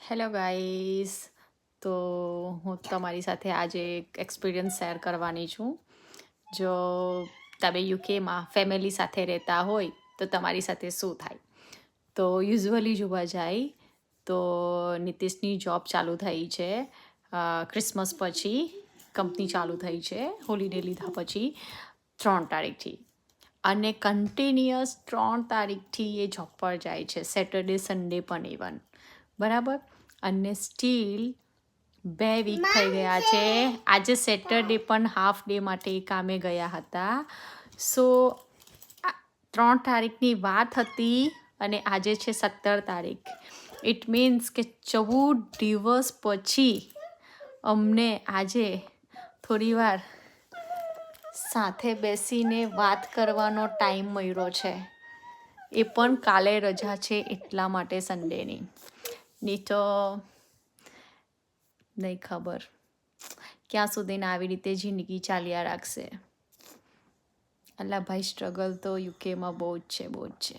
Hello guys. તો હું તમારી સાથે આજે એક એક્સપિરિયન્સ શેર કરવાની છું. જો તમે યુકેમાં ફેમિલી સાથે રહેતા હોય તો તમારી સાથે શું થાય. તો યુઝ્યુઅલી જોવા જાય તો નીતિશની જોબ ચાલુ થઈ છે ક્રિસમસ પછી. કંપની ચાલુ થઈ છે હોલિડે લીધા પછી 3 તારીખથી, અને કન્ટિન્યુઅસ 3 તારીખથી એ જોબ પર જાય છે, સેટરડે સન્ડે પણ ઇવન. બરાબર. અને સ્ટીલ 2 વીક થઈ ગયા છે. આજે સેટરડે પણ હાફ ડે માટે કામે ગયા હતા. સો 3 તારીખની વાત હતી અને આજે છે 17 તારીખ. ઇટ મીન્સ કે 14 દિવસ પછી અમને આજે થોડી વાર સાથે બેસીને વાત કરવાનો ટાઈમ મળ્યો છે. એ પણ કાલે રજા છે એટલા માટે સન્ડેની. નહીં તો નહીં ખબર ક્યાં સુધીને આવી રીતે જિંદગી ચાલ્યા રાખશે. અલ્લા ભાઈ, સ્ટ્રગલ તો યુકેમાં બહુ જ છે.